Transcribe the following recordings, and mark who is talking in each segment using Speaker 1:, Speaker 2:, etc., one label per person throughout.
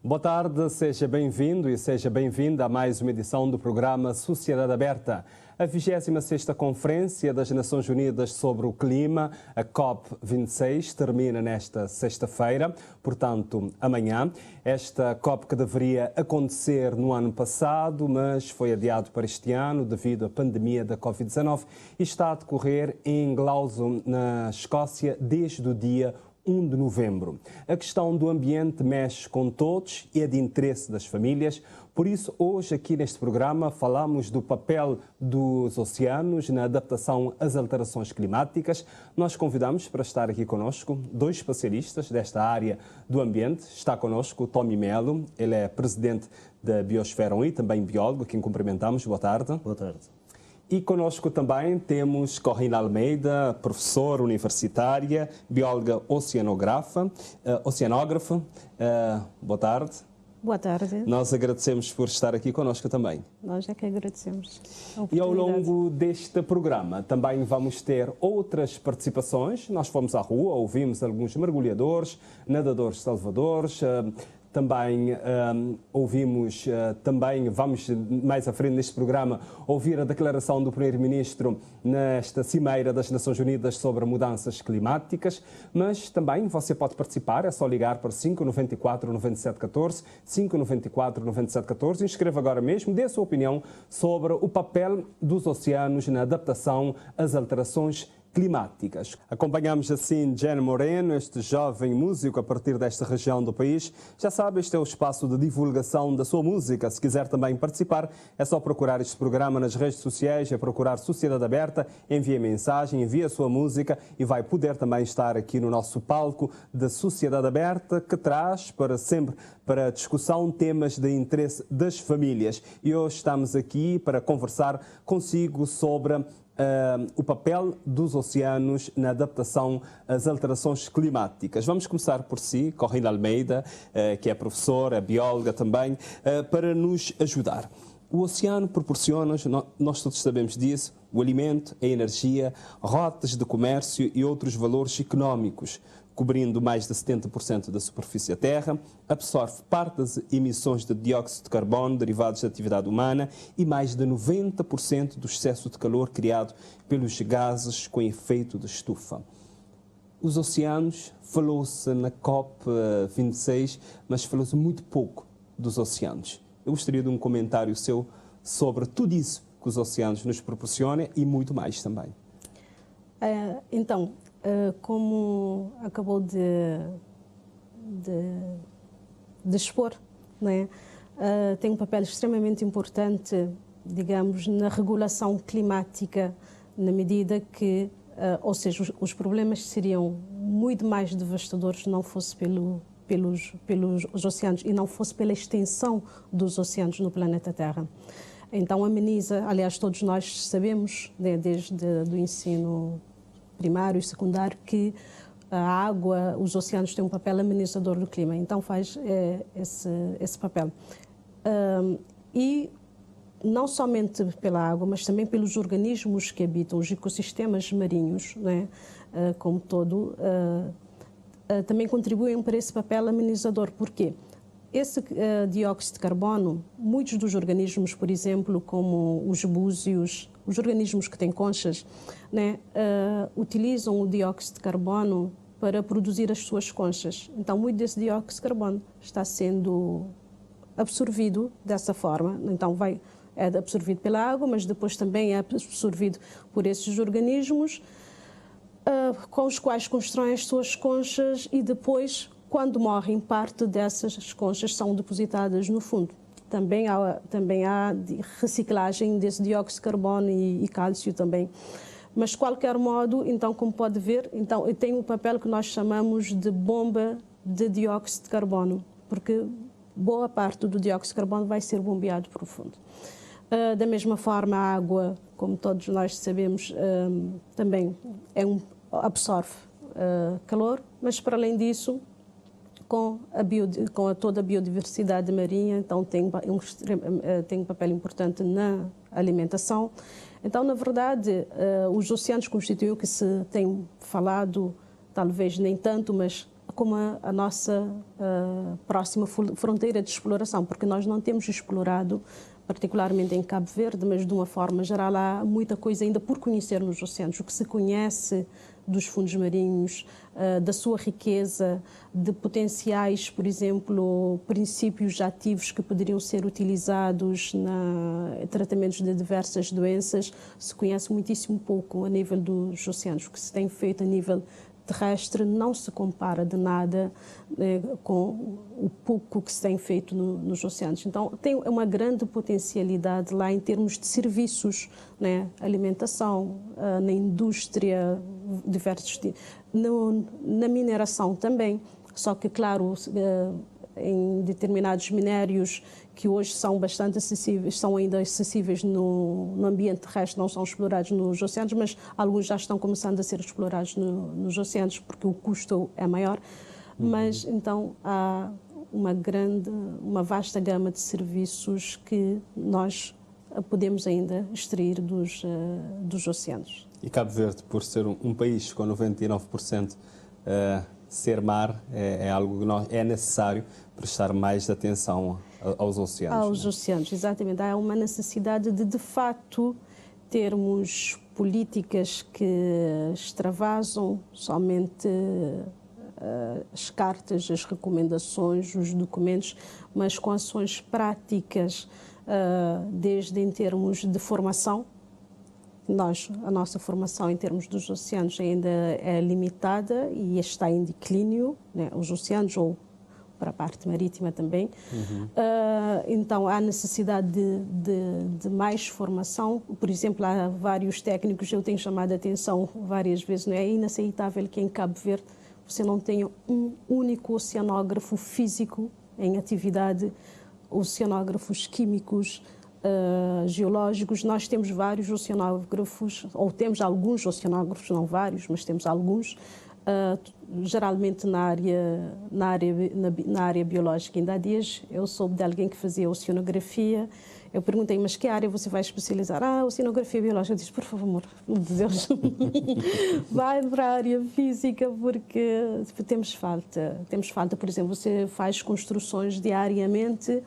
Speaker 1: Boa tarde, seja bem-vindo e seja bem-vinda a mais uma edição do programa Sociedade Aberta. A 26ª Conferência das Nações Unidas sobre o Clima, a COP26, termina nesta sexta-feira, portanto, amanhã. Esta COP que deveria acontecer no ano passado, mas foi adiado para este ano devido à pandemia da Covid-19 e está a decorrer em Glasgow, na Escócia, desde o dia 1 de novembro. A questão do ambiente mexe com todos e é de interesse das famílias. Por isso, hoje aqui neste programa falamos do papel dos oceanos na adaptação às alterações climáticas. Nós convidamos para estar aqui conosco dois especialistas desta área do ambiente. Está conosco o Tommy Melo, ele é presidente da Biosfera 1 e também biólogo, a quem cumprimentamos. Boa tarde.
Speaker 2: Boa tarde.
Speaker 1: E conosco também temos Corrina Almeida, professora universitária, bióloga oceanógrafa. Boa tarde.
Speaker 3: Boa tarde.
Speaker 1: Nós agradecemos por estar aqui conosco também.
Speaker 3: Nós é que agradecemos a oportunidade.
Speaker 1: E ao longo deste programa também vamos ter outras participações. Nós fomos à rua, ouvimos alguns mergulhadores, nadadores salvadores. Também ouvimos, vamos mais à frente neste programa, ouvir a declaração do Primeiro-Ministro nesta Cimeira das Nações Unidas sobre mudanças climáticas, mas também você pode participar, é só ligar para 594-9714, 594-9714, inscreva agora mesmo, dê a sua opinião sobre o papel dos oceanos na adaptação às alterações climáticas. Acompanhamos assim Jen Moreno, este jovem músico a partir desta região do país. Já sabe, este é o espaço de divulgação da sua música. Se quiser também participar, é só procurar este programa nas redes sociais, é procurar Sociedade Aberta, envia mensagem, envia a sua música e vai poder também estar aqui no nosso palco da Sociedade Aberta, que traz para discussão temas de interesse das famílias. E hoje estamos aqui para conversar consigo sobre o papel dos oceanos na adaptação às alterações climáticas. Vamos começar por si, Corrina Almeida, que é professora, bióloga também, para nos ajudar. O oceano proporciona, nós todos sabemos disso, o alimento, a energia, rotas de comércio e outros valores económicos, cobrindo mais de 70% da superfície da Terra, absorve parte das emissões de dióxido de carbono derivados da atividade humana e mais de 90% do excesso de calor criado pelos gases com efeito de estufa. Os oceanos, falou-se na COP26, mas falou-se muito pouco dos oceanos. Eu gostaria de um comentário seu sobre tudo isso que os oceanos nos proporcionam e muito mais também.
Speaker 3: Como acabou de expor, não é? Tem um papel extremamente importante, digamos, na regulação climática, na medida que, ou seja, os problemas seriam muito mais devastadores se não fosse pelos oceanos e não fosse pela extensão dos oceanos no planeta Terra. Então ameniza, aliás, todos nós sabemos, né, desde o ensino primário e secundário, que a água, os oceanos têm um papel amenizador do clima, então faz esse papel. E não somente pela água, mas também pelos organismos que habitam, os ecossistemas marinhos, né, como todo, também contribuem para esse papel amenizador. Por quê? Esse dióxido de carbono, muitos dos organismos, por exemplo, como os búzios, os organismos que têm conchas, né, utilizam o dióxido de carbono para produzir as suas conchas. Então, muito desse dióxido de carbono está sendo absorvido dessa forma. Então, é absorvido pela água, mas depois também é absorvido por esses organismos, com os quais constroem as suas conchas e depois, quando morrem, parte dessas conchas são depositadas no fundo. Também há reciclagem desse dióxido de carbono e cálcio também. Mas, de qualquer modo, então, como pode ver, então, tem um papel que nós chamamos de bomba de dióxido de carbono, porque boa parte do dióxido de carbono vai ser bombeado para o fundo. Da mesma forma, a água, como todos nós sabemos, também absorve calor, mas, para além disso, com toda a biodiversidade marinha, então tem um papel importante na alimentação. Então, na verdade, os oceanos constituem o que se tem falado, talvez nem tanto, mas como a nossa próxima fronteira de exploração, porque nós não temos explorado, particularmente em Cabo Verde, mas de uma forma geral há muita coisa ainda por conhecer nos oceanos. O que se conhece dos fundos marinhos, da sua riqueza, de potenciais, por exemplo, princípios ativos que poderiam ser utilizados em tratamentos de diversas doenças, se conhece muitíssimo pouco a nível dos oceanos. O que se tem feito a nível terrestre não se compara de nada com o pouco que se tem feito nos oceanos. Então, tem uma grande potencialidade lá em termos de serviços, né? Alimentação, na indústria, diversos, na mineração também. Só que, claro, em determinados minérios que hoje são bastante acessíveis, são ainda acessíveis no ambiente terrestre, não são explorados nos oceanos, mas alguns já estão começando a ser explorados nos oceanos porque o custo é maior. Mas então há uma vasta gama de serviços que nós podemos ainda extrair dos oceanos.
Speaker 1: E Cabo Verde, por ser um país com 99% ser mar, é algo que é necessário prestar mais atenção aos oceanos.
Speaker 3: Aos oceanos, exatamente. Há uma necessidade de facto, termos políticas que extravasam somente as cartas, as recomendações, os documentos, mas com ações práticas, desde em termos de formação. A nossa formação em termos dos oceanos ainda é limitada e está em declínio, né? Os oceanos ou para a parte marítima também. Então, há necessidade de mais formação. Por exemplo, há vários técnicos, eu tenho chamado a atenção várias vezes, não é inaceitável que em Cabo Verde você não tenha um único oceanógrafo físico em atividade, oceanógrafos químicos, geológicos. Nós temos vários oceanógrafos, ou temos alguns oceanógrafos, não vários, mas temos alguns, geralmente na área biológica. Ainda há dias eu soube de alguém que fazia oceanografia. Eu perguntei, mas que área você vai especializar? Oceanografia biológica. Eu disse, por favor, meu Deus, vai para a área física, porque temos falta. Por exemplo, você faz construções diariamente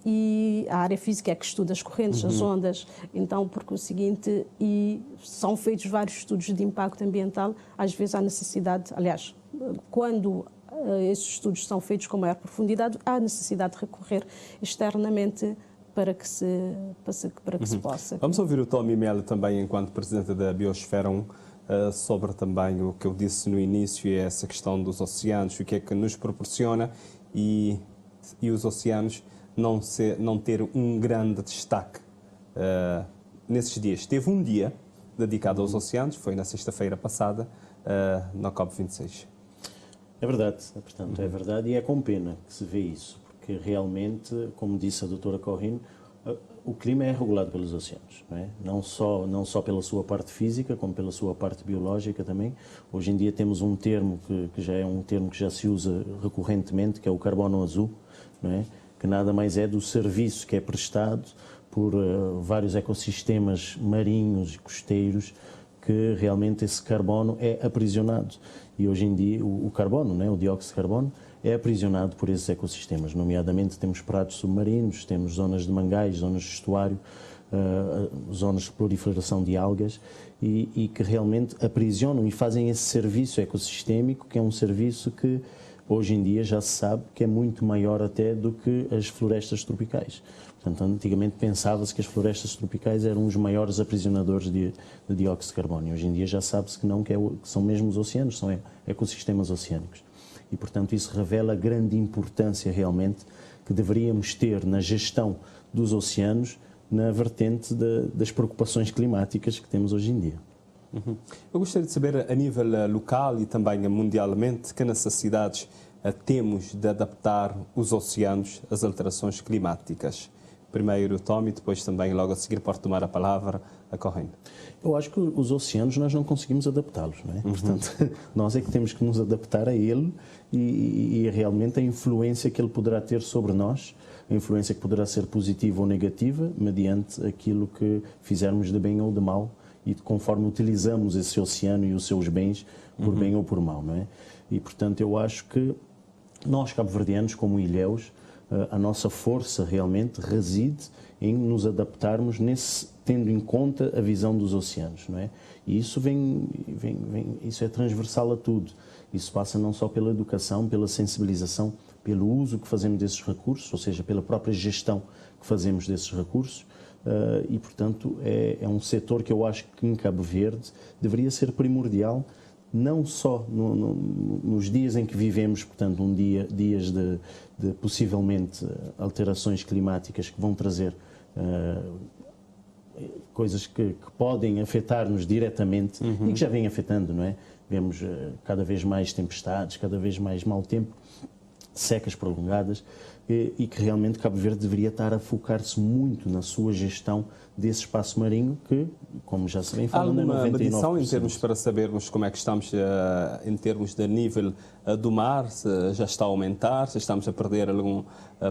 Speaker 3: e a área física é que estuda as correntes, as ondas. Então, porque o seguinte, e são feitos vários estudos de impacto ambiental, às vezes há necessidade, aliás, quando esses estudos são feitos com maior profundidade, há necessidade de recorrer externamente para que se possa.
Speaker 1: Vamos ouvir o Tommy Melo também, enquanto Presidente da Biosfera 1, sobre também o que eu disse no início, essa questão dos oceanos, o que é que nos proporciona e os oceanos não ter um grande destaque nesses dias. Teve um dia dedicado aos oceanos, foi na sexta-feira passada, na COP26.
Speaker 2: É verdade, portanto, é verdade e é com pena que se vê isso, porque realmente, como disse a doutora Corrine, o clima é regulado pelos oceanos, não é? Não só pela sua parte física, como pela sua parte biológica também. Hoje em dia temos um termo que já é um termo que já se usa recorrentemente, que é o carbono azul, não é? Que nada mais é do serviço que é prestado por vários ecossistemas marinhos e costeiros, que realmente esse carbono é aprisionado. E hoje em dia o carbono, né, o dióxido de carbono, é aprisionado por esses ecossistemas. Nomeadamente temos pratos submarinos, temos zonas de mangais, zonas de estuário, zonas de proliferação de algas e que realmente aprisionam e fazem esse serviço ecossistémico, que é um serviço que hoje em dia já se sabe que é muito maior até do que as florestas tropicais. Portanto, antigamente pensava-se que as florestas tropicais eram os maiores aprisionadores de dióxido de carbono. E hoje em dia já sabe-se que não, que são mesmo os oceanos, são ecossistemas oceânicos. E, portanto, isso revela a grande importância realmente que deveríamos ter na gestão dos oceanos na vertente das preocupações climáticas que temos hoje em dia.
Speaker 1: Eu gostaria de saber, a nível local e também mundialmente, que necessidades temos de adaptar os oceanos às alterações climáticas. Primeiro o Tom e depois também, logo a seguir, pode tomar a palavra a Corrine.
Speaker 2: Eu acho que os oceanos nós não conseguimos adaptá-los, não é? Portanto, nós é que temos que nos adaptar a ele e realmente a influência que ele poderá ter sobre nós, a influência que poderá ser positiva ou negativa, mediante aquilo que fizermos de bem ou de mal e de conforme utilizamos esse oceano e os seus bens, por bem ou por mal, não é? E, portanto, eu acho que nós, cabo-verdianos, como ilhéus, a nossa força realmente reside em nos adaptarmos tendo em conta a visão dos oceanos, não é? E isso isso é transversal a tudo. Isso passa não só pela educação, pela sensibilização, pelo uso que fazemos desses recursos, ou seja, pela própria gestão que fazemos desses recursos. E, portanto, é um setor que eu acho que em Cabo Verde deveria ser primordial, não só nos dias em que vivemos, portanto, dias de possivelmente alterações climáticas que vão trazer coisas que podem afetar-nos diretamente e que já vêm afetando, não é? Vemos cada vez mais tempestades, cada vez mais mau tempo, secas prolongadas, e que realmente Cabo Verde deveria estar a focar-se muito na sua gestão desse espaço marinho que, como já se vem falando, é 99%. Há alguma medição
Speaker 1: em termos para sabermos como é que estamos em termos de nível do mar, se já está a aumentar, se estamos a perder algum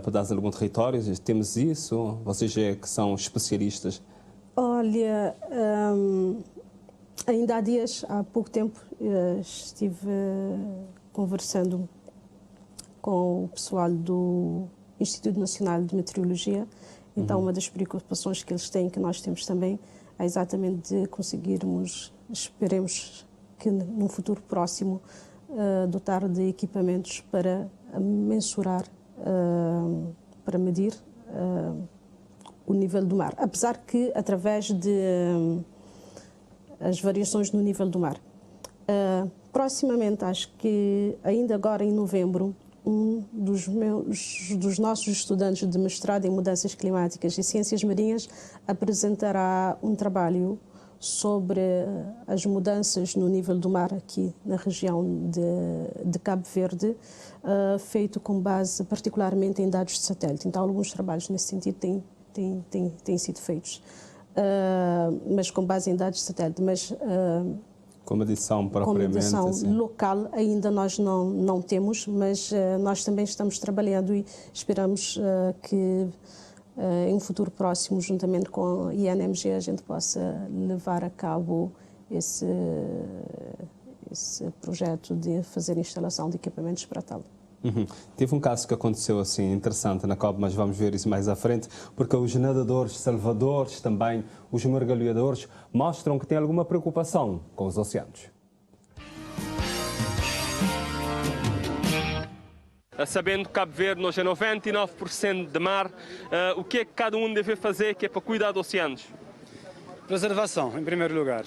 Speaker 1: pedaço de algum território? Temos isso? Vocês que são especialistas.
Speaker 3: Olha, ainda há pouco tempo, estive conversando com o pessoal do Instituto Nacional de Meteorologia. Então, uma das preocupações que eles têm, que nós temos também, é exatamente de conseguirmos, esperemos que num futuro próximo, dotar de equipamentos para mensurar, para medir o nível do mar. Apesar que, através de as variações no nível do mar. Proximamente, acho que ainda agora em novembro, um dos nossos estudantes de mestrado em mudanças climáticas e ciências marinhas apresentará um trabalho sobre as mudanças no nível do mar aqui na região de Cabo Verde, feito com base particularmente em dados de satélite. Então, alguns trabalhos nesse sentido têm sido feitos, mas com base em dados de satélite. Mas
Speaker 1: com medição propriamente,
Speaker 3: com medição
Speaker 1: assim,
Speaker 3: local ainda nós não temos, mas nós também estamos trabalhando e esperamos que em um futuro próximo, juntamente com a INMG, a gente possa levar a cabo esse projeto de fazer instalação de equipamentos para tal.
Speaker 1: Teve um caso que aconteceu assim interessante na COP, mas vamos ver isso mais à frente, porque os nadadores, salvadores, também os mergulhadores mostram que têm alguma preocupação com os oceanos.
Speaker 4: Sabendo que Cabo Verde hoje é 99% de mar, o que é que cada um deve fazer que é para cuidar dos oceanos?
Speaker 5: Preservação, em primeiro lugar,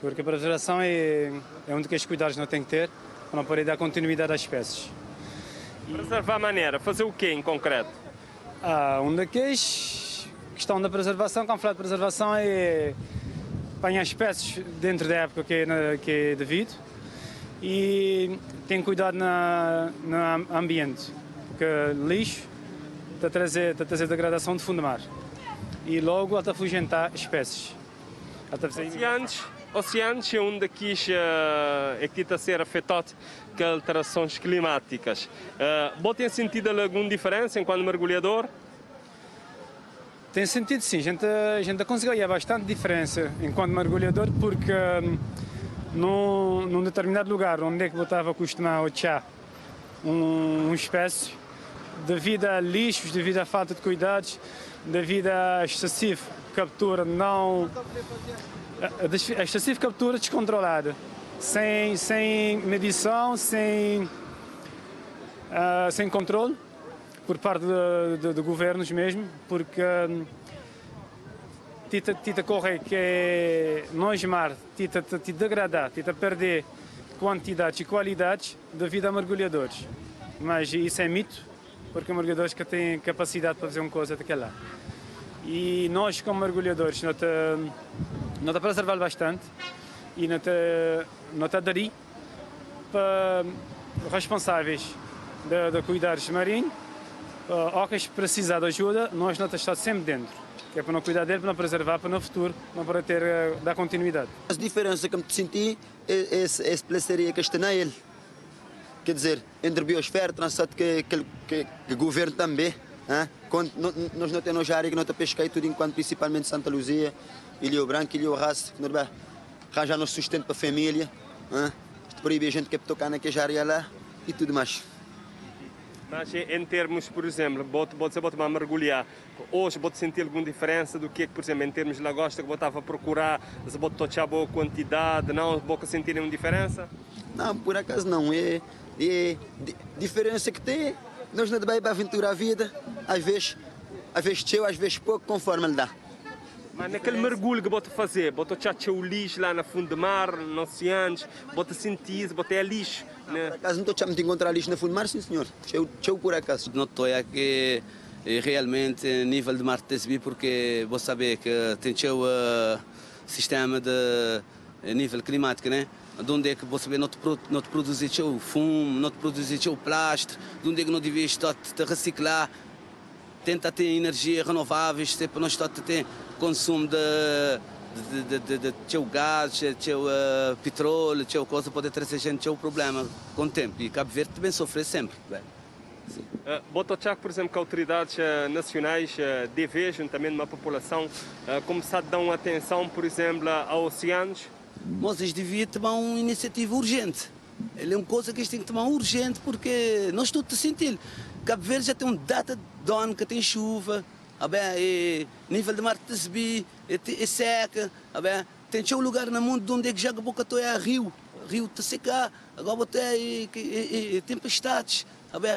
Speaker 5: porque a preservação é um dos cuidados que não tem que ter para não poder dar continuidade às espécies.
Speaker 4: Preservar a maneira, fazer o quê em concreto?
Speaker 5: Questão da preservação, quando falar de preservação é apanhar espécies dentro da época que é devido e tem cuidado no ambiente, porque lixo está a trazer degradação de fundo do mar e logo está a afugentar espécies.
Speaker 4: Oceanos é um daqueles que está a ser afetado com alterações climáticas. Você tem sentido alguma diferença enquanto mergulhador?
Speaker 5: Tem sentido, sim. A gente consegue bastante diferença enquanto mergulhador, porque num determinado lugar onde é que eu estava acostumado a achar uma espécie, devido a lixos, devido à falta de cuidados, devido a excessiva captura a excessiva captura descontrolada, sem medição, sem controle por parte de governos mesmo, porque tita corre que é nós mar, tita degradar, tita perder quantidades e qualidades devido a mergulhadores. Mas isso é mito, porque mergulhadores que têm capacidade para fazer uma coisa daquela. E nós, como mergulhadores, nós te preservar bastante e nós te daria para responsáveis de cuidados marinhos, ou que precisar de ajuda, nós não estamos sempre dentro, que é para não cuidar dele, para não preservar, para no futuro, não para dar continuidade.
Speaker 6: A diferença que me senti é essa parceria que está nele. Quer dizer, entre a biosfera, transporte que o governo também Quando nós não temos área que não pescar tudo enquanto principalmente Santa Luzia, Ilha Branco, Ilha Raça, que nós arranjar nosso sustento para a família, proíbe a gente que tocar naquela área lá e tudo mais.
Speaker 4: Mas em termos, por exemplo, você bota mergulhar, hoje você sentir alguma diferença do que, por exemplo, em termos de lagosta que você estava a procurar, se você tocar boa quantidade, não, você sentir nenhuma diferença?
Speaker 6: Não, por acaso não, diferença que tem, nós não devemos aventurar a vida, às vezes cheio, às vezes pouco, conforme ele dá.
Speaker 4: Mas naquele mergulho que você fazer, você tchau o lixo lá no fundo do mar, no oceanos, você sentir, você é lixo. Né?
Speaker 6: Por acaso não estou a encontrar lixo no fundo do mar, sim senhor, cheio por acaso.
Speaker 7: Não estou aqui realmente nível de mar de Tesbi, porque vou saber que tem cheio sistema de nível climático, né? De onde é que você não te produzir cheio fumo, não te produzir cheio plástico, de onde é que não devias te reciclar. Tenta ter energia renováveis, para nós ter consumo de gás, petróleo, coisa pode trazer gente problema com o tempo. E Cabo Verde também sofre sempre.
Speaker 4: Botochak, por exemplo, que autoridades nacionais devem, juntamente com a população, começar a dar atenção, por exemplo, aos oceanos?
Speaker 7: Mas eles deviam tomar uma iniciativa urgente. Ele é uma coisa que eles têm que tomar urgente, porque nós estamos a sentir. Cabo Verde já tem uma data de ano que tem chuva, nível de mar de Tesbi, é seca, tem um lugar no mundo onde é que já a boca é rio está secar, agora tem tempestades,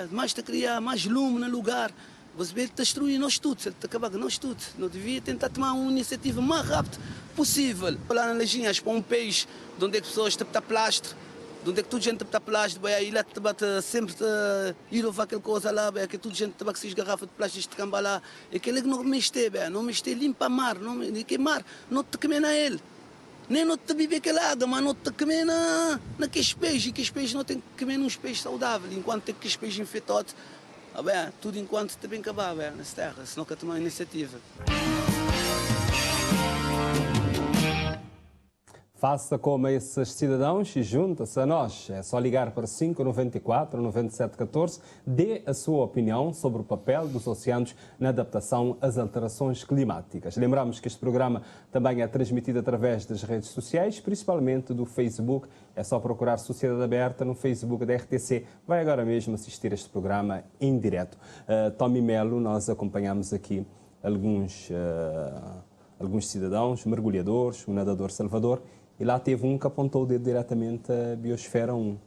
Speaker 7: mais está a criar mais lume no lugar. Você vê que está destruindo nós tudo, está acabando nós tudo. Não devia tentar tomar uma iniciativa mais rápida possível. Lá na Lejinhas, para um país onde é que pessoas estão a plástico, onde é que toda gente está plástico, aí lá sempre ir levar aquela coisa lá, que toda gente está com essas garrafas de plástico de camba lá, é aquele que não mexe, não mexe, limpa mar, não que mar, não te comer na ele. Nem não te beber aquela água, mas não te comer naqueles peixes, e que os peixes não tem que comer uns peixes saudáveis, enquanto tem aqueles peixes infectados, tudo enquanto está bem acabado nessa terra, senão que tomar iniciativa.
Speaker 1: Faça como esses cidadãos e junta-se a nós. É só ligar para 594 9714, dê a sua opinião sobre o papel dos oceanos na adaptação às alterações climáticas. Lembramos que este programa também é transmitido através das redes sociais, principalmente do Facebook. É só procurar Sociedade Aberta no Facebook da RTC. Vai agora mesmo assistir este programa em direto. Tommy Melo, nós acompanhamos aqui alguns cidadãos, mergulhadores, o nadador Salvador, e lá teve um que apontou o dedo diretamente à Biosfera 1,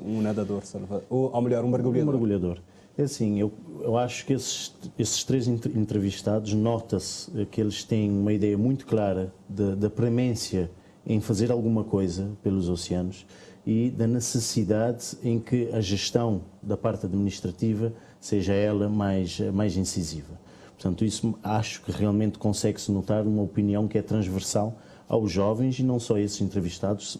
Speaker 1: um nadador, ou melhor, um mergulhador.
Speaker 2: Um mergulhador. É assim, eu acho que esses três entrevistados, nota-se que eles têm uma ideia muito clara da premência em fazer alguma coisa pelos oceanos e da necessidade em que a gestão da parte administrativa seja ela mais incisiva. Portanto, isso acho que realmente consegue-se notar uma opinião que é transversal aos jovens e não só esses entrevistados.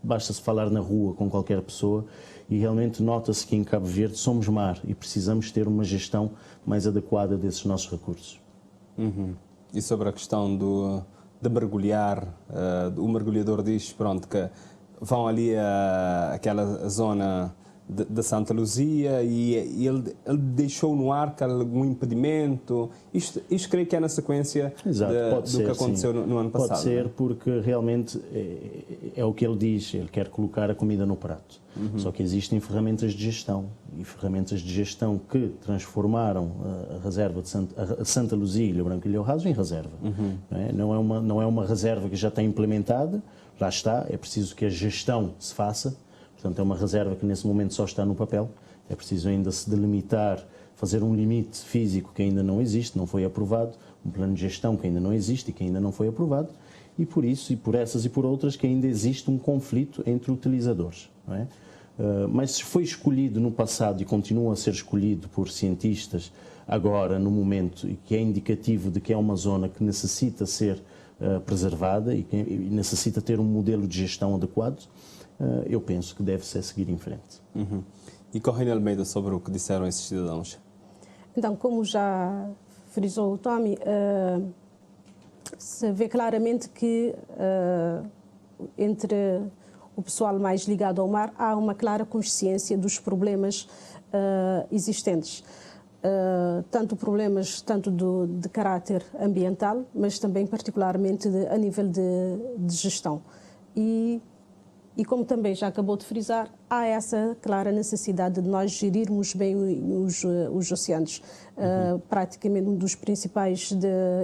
Speaker 2: Basta-se falar na rua com qualquer pessoa e realmente nota-se que em Cabo Verde somos mar e precisamos ter uma gestão mais adequada desses nossos recursos.
Speaker 1: E sobre a questão de mergulhar, o mergulhador diz pronto, que vão ali àquela zona de Santa Luzia e ele deixou no ar algum impedimento. Isto creio que é na sequência do que aconteceu no ano passado.
Speaker 2: Pode ser, porque realmente é o que ele diz, ele quer colocar a comida no prato. Só que existem ferramentas de gestão e ferramentas de gestão que transformaram a reserva de Santa Luzia, Ilha Branco e Ilha Raso em reserva. Não é uma reserva que já está implementada, lá está, é preciso que a gestão se faça. Portanto, é uma reserva que nesse momento só está no papel. É preciso ainda se delimitar, fazer um limite físico que ainda não existe, não foi aprovado, um plano de gestão que ainda não existe e que ainda não foi aprovado, e por isso, e por essas e por outras, que ainda existe um conflito entre utilizadores. Não é? Mas se foi escolhido no passado e continua a ser escolhido por cientistas agora, no momento, e que é indicativo de que é uma zona que necessita ser preservada e que necessita ter um modelo de gestão adequado, eu penso que deve-se seguir em frente.
Speaker 1: E Corrêa Almeida, sobre o que disseram esses cidadãos?
Speaker 3: Então, como já frisou o Tommy, se vê claramente que entre o pessoal mais ligado ao mar há uma clara consciência dos problemas existentes. tanto problemas de caráter ambiental, mas também particularmente a nível de gestão. E como também já acabou de frisar, há essa clara necessidade de nós gerirmos bem os oceanos. Praticamente um dos principais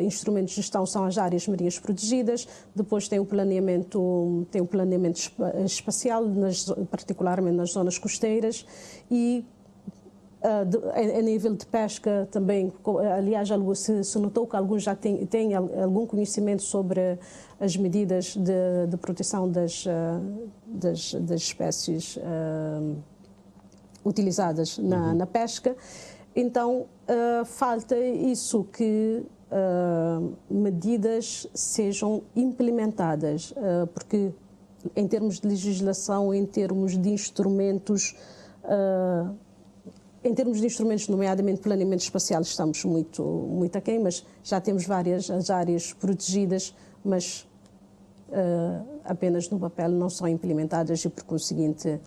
Speaker 3: instrumentos de gestão são as áreas marinhas protegidas, depois tem o planeamento espacial, particularmente nas zonas costeiras, e a nível de pesca também, aliás, se notou que alguns já têm algum conhecimento sobre as medidas de proteção das espécies utilizadas na pesca. Então, falta isso, que medidas sejam implementadas, porque em termos de legislação, em termos de instrumentos, nomeadamente planeamento espacial, estamos muito aquém, mas já temos várias as áreas protegidas, mas apenas no papel, não são implementadas, e por conseguinte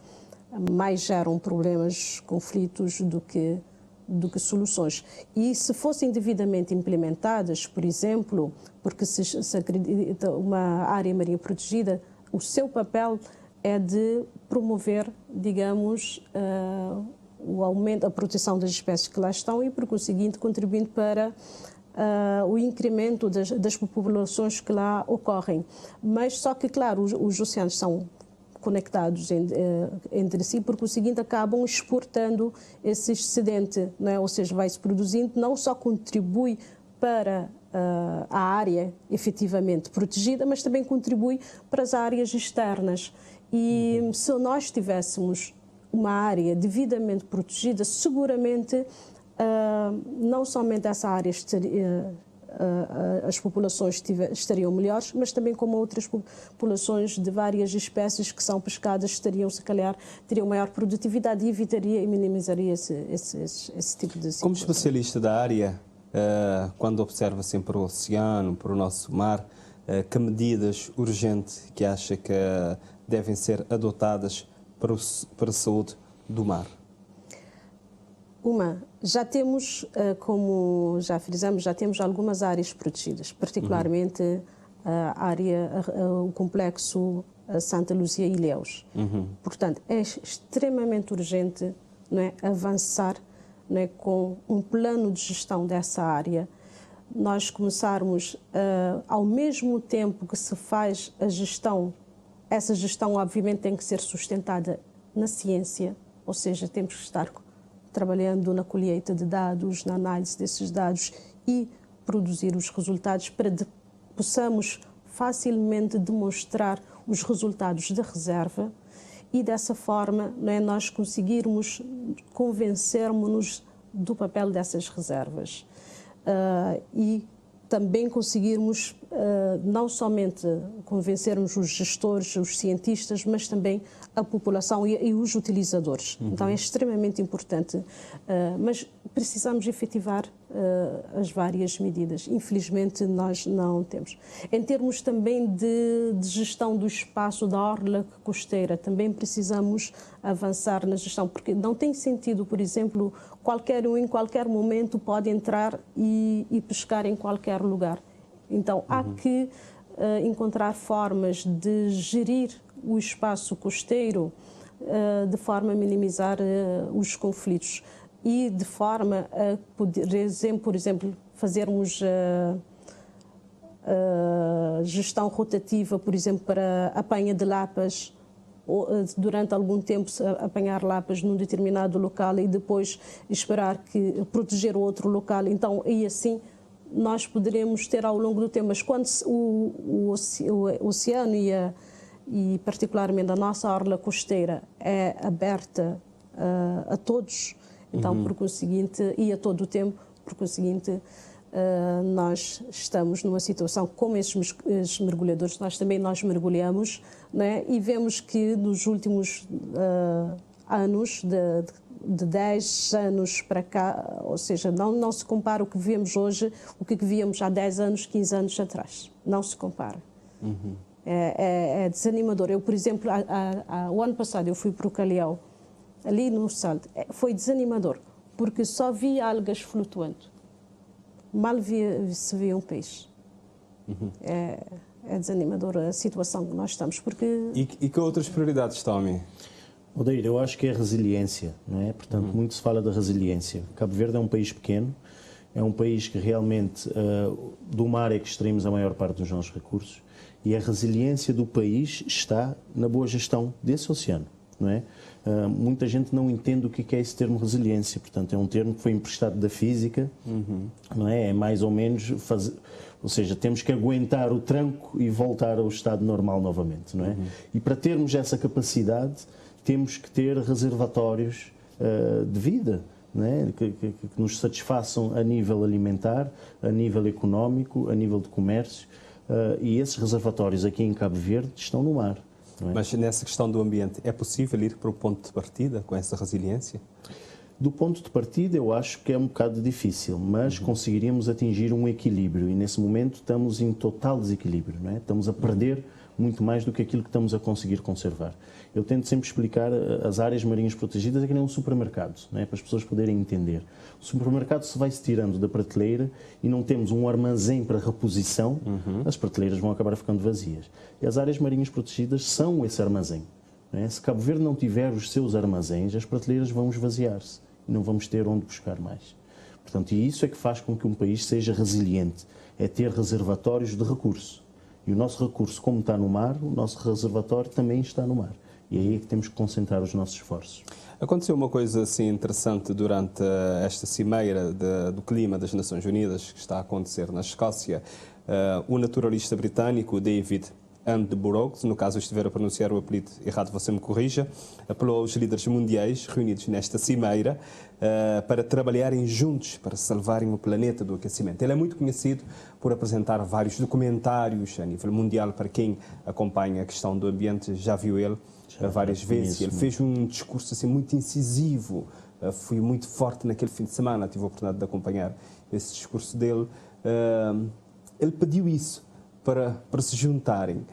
Speaker 3: mais geram problemas, conflitos do que soluções. E se fossem devidamente implementadas, por exemplo, porque se acredita uma área marinha protegida, o seu papel é de promover, digamos, o aumento, a proteção das espécies que lá estão, e por conseguinte contribuindo para o incremento das populações que lá ocorrem. Mas só que, claro, os oceanos são conectados entre si, por conseguinte acabam exportando esse excedente, não é? Ou seja, vai-se produzindo, não só contribui para a área efetivamente protegida, mas também contribui para as áreas externas. E se nós tivéssemos uma área devidamente protegida, seguramente não somente essa área as populações estariam melhores, mas também como outras populações de várias espécies que são pescadas teriam maior produtividade, e evitaria e minimizaria esse tipo de situação.
Speaker 1: Como especialista da área, quando observa sempre o oceano, para o nosso mar, que medidas urgentes que acha que devem ser adotadas para a saúde do mar?
Speaker 3: Já temos, como já frisamos, já temos algumas áreas protegidas, particularmente o complexo Santa Luzia e Ilhéus. Portanto, é extremamente urgente, não é, avançar, não é, com um plano de gestão dessa área. Nós começarmos, ao mesmo tempo que se faz a gestão, essa gestão obviamente tem que ser sustentada na ciência, ou seja, temos que estar trabalhando na colheita de dados, na análise desses dados e produzir os resultados para que possamos facilmente demonstrar os resultados da reserva, e dessa forma, não é, nós conseguirmos convencermos-nos do papel dessas reservas e também conseguirmos não somente convencermos os gestores, os cientistas, mas também a população e os utilizadores. Então é extremamente importante, mas precisamos efetivar as várias medidas. Infelizmente nós não temos. Em termos também de gestão do espaço da orla costeira, também precisamos avançar na gestão, porque não tem sentido, por exemplo, qualquer um em qualquer momento pode entrar e pescar em qualquer lugar. Então há que encontrar formas de gerir o espaço costeiro de forma a minimizar os conflitos e de forma a poder, por exemplo, fazermos gestão rotativa, por exemplo, para a apanha de lapas, ou, durante algum tempo apanhar lapas num determinado local e depois esperar proteger o outro local. Então, e assim nós poderemos ter ao longo do tempo, mas quando o oceano e particularmente a nossa orla costeira é aberta a todos, então por conseguinte, e a todo o tempo, por conseguinte, nós estamos numa situação como esses mergulhadores, nós mergulhamos, né? E vemos que nos últimos anos, de 10 anos para cá, ou seja, não se compara o que vemos hoje, o que víamos há 10 anos, 15 anos atrás. Não se compara. É desanimador. Eu, por exemplo, o ano passado eu fui para o Calhau, ali no Salto. Foi desanimador, porque só via algas flutuando. Mal se via um peixe. É desanimadora a situação que nós estamos, porque...
Speaker 1: E que outras prioridades, Tommy?
Speaker 2: Odeir, eu acho que é a resiliência, não é? Portanto, muito se fala da resiliência. Cabo Verde é um país pequeno, é um país que realmente do mar é que extraímos a maior parte dos nossos recursos, e a resiliência do país está na boa gestão desse oceano, não é? Muita gente não entende o que é esse termo resiliência, portanto é um termo que foi emprestado da física, não é? É mais ou menos ou seja, temos que aguentar o tranco e voltar ao estado normal novamente, não é? E para termos essa capacidade temos que ter reservatórios de vida, não é? Que nos satisfaçam a nível alimentar, a nível económico, a nível de comércio, e esses reservatórios aqui em Cabo Verde estão no mar. Não é?
Speaker 1: Mas nessa questão do ambiente, é possível ir para o ponto de partida com essa resiliência?
Speaker 2: Do ponto de partida eu acho que é um bocado difícil, mas conseguiríamos atingir um equilíbrio e nesse momento estamos em total desequilíbrio, não é? Estamos a perder muito mais do que aquilo que estamos a conseguir conservar. Eu tento sempre explicar as áreas marinhas protegidas é que nem um supermercado, não é? Para as pessoas poderem entender. O supermercado se vai-se tirando da prateleira e não temos um armazém para reposição, as prateleiras vão acabar ficando vazias. E as áreas marinhas protegidas são esse armazém. Não é? Se Cabo Verde não tiver os seus armazéns, as prateleiras vão esvaziar-se e não vamos ter onde buscar mais. Portanto, e isso é que faz com que um país seja resiliente, é ter reservatórios de recurso. E o nosso recurso, como está no mar, o nosso reservatório também está no mar. E é aí que temos que concentrar os nossos esforços.
Speaker 1: Aconteceu uma coisa assim interessante durante esta cimeira do clima das Nações Unidas que está a acontecer na Escócia. O naturalista britânico David Attenborough, no caso eu estiver a pronunciar o apelido errado, você me corrija, apelou aos líderes mundiais reunidos nesta cimeira para trabalharem juntos para salvarem o planeta do aquecimento. Ele é muito conhecido por apresentar vários documentários a nível mundial. Para quem acompanha a questão do ambiente, já viu ele várias vezes. Ele fez um discurso assim muito incisivo, foi muito forte naquele fim de semana, tive a oportunidade de acompanhar esse discurso dele. Ele pediu isso para se juntarem.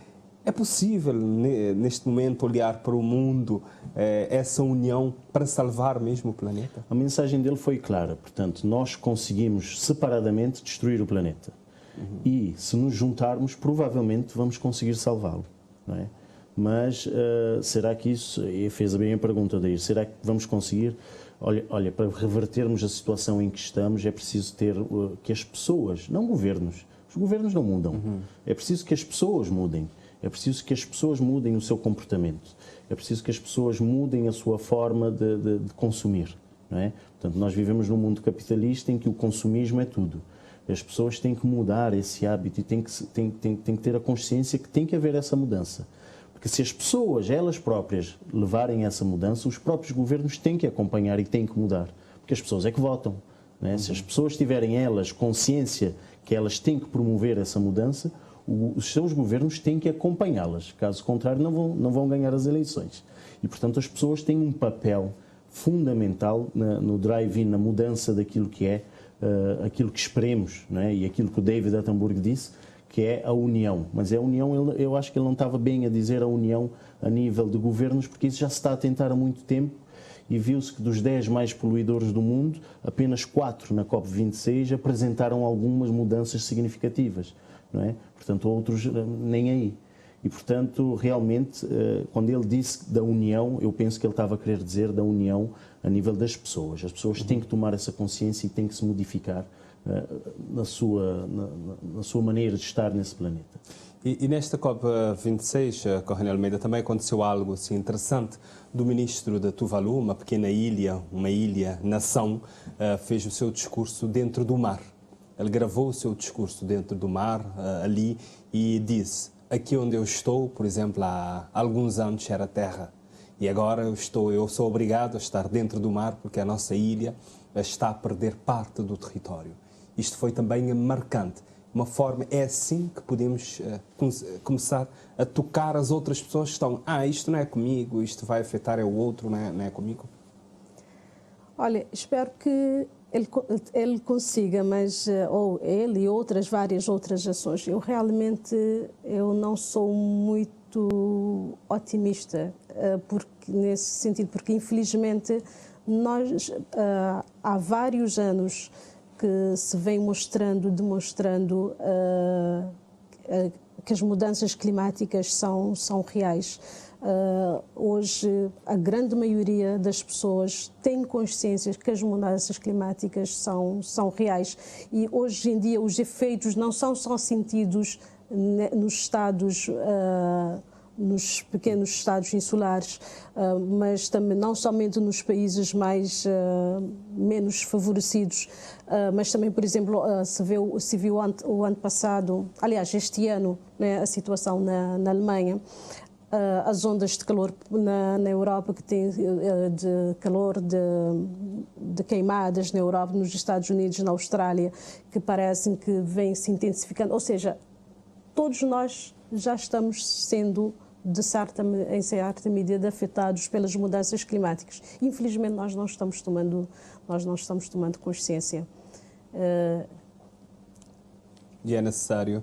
Speaker 1: É possível, neste momento, olhar para o mundo, essa união para salvar mesmo o planeta?
Speaker 2: A mensagem dele foi clara. Portanto, nós conseguimos separadamente destruir o planeta. E, se nos juntarmos, provavelmente vamos conseguir salvá-lo. Não é? Mas será que isso... E fez bem a pergunta daí. Será que vamos conseguir... Olha, para revertermos a situação em que estamos, é preciso ter que as pessoas, não governos, os governos não mudam. É preciso que as pessoas mudem. É preciso que as pessoas mudem o seu comportamento. É preciso que as pessoas mudem a sua forma de consumir. Não é? Portanto, nós vivemos num mundo capitalista em que o consumismo é tudo. As pessoas têm que mudar esse hábito e têm que ter a consciência que tem que haver essa mudança. Porque se as pessoas, elas próprias, levarem essa mudança, os próprios governos têm que acompanhar e têm que mudar. Porque as pessoas é que votam. Não é? Se as pessoas tiverem, elas, consciência que elas têm que promover essa mudança, os seus governos têm que acompanhá-las. Caso contrário, não vão ganhar as eleições. E, portanto, as pessoas têm um papel fundamental no drive-in, na mudança daquilo que é, aquilo que esperemos, não é? E aquilo que o David Attenborough disse, que é a união. Mas a união, eu acho que ele não estava bem a dizer a união a nível de governos, porque isso já se está a tentar há muito tempo e viu-se que dos 10 mais poluidores do mundo, apenas 4 na COP26 apresentaram algumas mudanças significativas, não é? Portanto, outros nem aí. E, portanto, realmente, quando ele disse da união, eu penso que ele estava a querer dizer da união a nível das pessoas. As pessoas têm que tomar essa consciência e têm que se modificar na sua maneira de estar nesse planeta.
Speaker 1: E nesta COP26, Corrêa Almeida, também aconteceu algo assim, interessante do ministro de Tuvalu, uma pequena ilha, uma ilha-nação, fez o seu discurso dentro do mar. Ele gravou o seu discurso dentro do mar, ali, e disse: aqui onde eu estou, por exemplo, há alguns anos era terra, e agora eu sou obrigado a estar dentro do mar porque a nossa ilha está a perder parte do território. Isto foi também marcante. Uma forma, é assim que podemos começar a tocar as outras pessoas que estão, isto não é comigo, isto vai afetar o outro, não é comigo?
Speaker 3: Olha, espero que ele consiga, mas ou ele e várias outras ações. Eu realmente não sou muito otimista nesse sentido, porque infelizmente Nós, há vários anos que se vem demonstrando que as mudanças climáticas são reais. Hoje, a grande maioria das pessoas tem consciência que as mudanças climáticas são reais. E hoje em dia os efeitos não são só sentidos nos estados, nos pequenos estados insulares, mas também não somente nos países menos favorecidos, mas também, por exemplo, se viu o ano passado, aliás, este ano, né, a situação na Alemanha, as ondas de calor na Europa, que tem de calor de queimadas na Europa, nos Estados Unidos, na Austrália, que parecem que vêm se intensificando. Ou seja, todos nós já estamos sendo, em certa medida, afetados pelas mudanças climáticas. Infelizmente, nós não estamos tomando consciência.
Speaker 1: E é necessário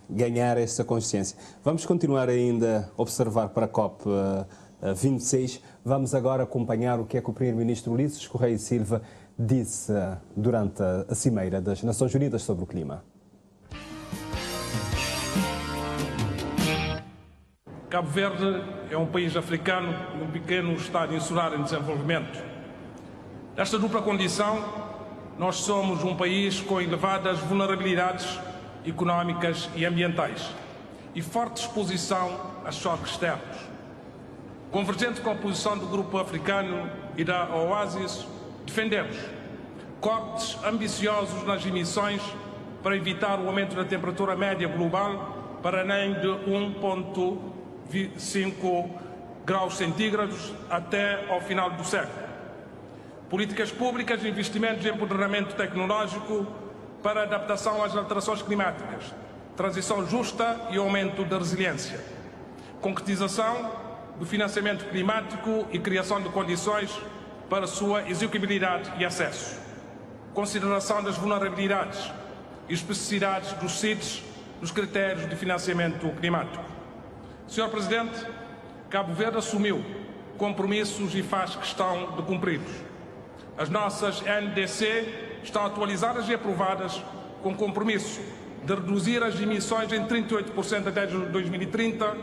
Speaker 1: ganhar essa consciência. Vamos continuar ainda a observar para a COP26. Vamos agora acompanhar o que é que o Primeiro-Ministro Ulisses Correia e Silva disse durante a Cimeira das Nações Unidas sobre o Clima.
Speaker 8: Cabo Verde é um país africano e um pequeno estado insular em desenvolvimento. Nesta dupla condição, nós somos um país com elevadas vulnerabilidades económicas e ambientais e forte exposição a choques externos. Convergente com a posição do Grupo Africano e da OASIS, defendemos cortes ambiciosos nas emissões para evitar o aumento da temperatura média global para nem de 1,5 graus centígrados até ao final do século. Políticas públicas, investimentos em empoderamento tecnológico para adaptação às alterações climáticas, transição justa e aumento da resiliência. Concretização do financiamento climático e criação de condições para sua execuibilidade e acesso. Consideração das vulnerabilidades e especificidades dos CIDs nos critérios de financiamento climático. Sr. Presidente, Cabo Verde assumiu compromissos e faz questão de cumpri-los. As nossas NDC estão atualizadas e aprovadas com compromisso de reduzir as emissões em 38% até 2030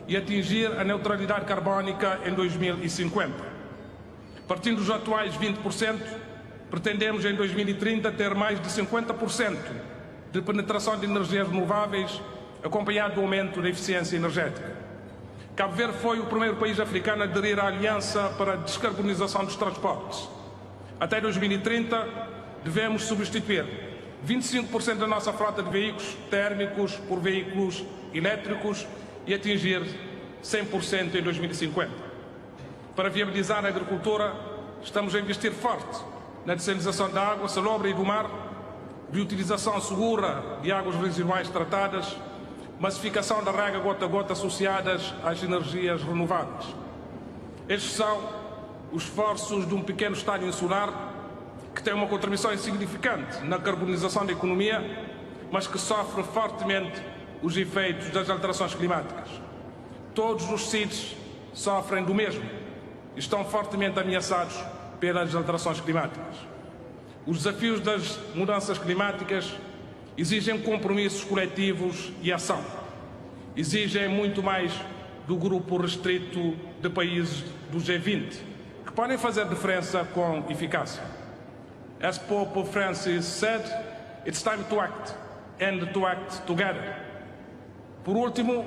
Speaker 8: e atingir a neutralidade carbónica em 2050. Partindo dos atuais 20%, pretendemos em 2030 ter mais de 50% de penetração de energias renováveis, acompanhado do aumento da eficiência energética. Cabo Verde foi o primeiro país africano a aderir à Aliança para a Descarbonização dos Transportes. Até 2030, devemos substituir 25% da nossa frota de veículos térmicos por veículos elétricos e atingir 100% em 2050. Para viabilizar a agricultura, estamos a investir forte na dessalinização da água salobra e do mar, de utilização segura de águas residuais tratadas, massificação da rega gota a gota associadas às energias renováveis. Estes são os esforços de um pequeno estado insular que tem uma contribuição insignificante na carbonização da economia, mas que sofre fortemente os efeitos das alterações climáticas. Todos os CIDs sofrem do mesmo e estão fortemente ameaçados pelas alterações climáticas. Os desafios das mudanças climáticas exigem compromissos coletivos e ação. Exigem muito mais do grupo restrito de países do G20, que podem fazer diferença com eficácia. As Pope Francis said, it's time to act, and to act together. Por último,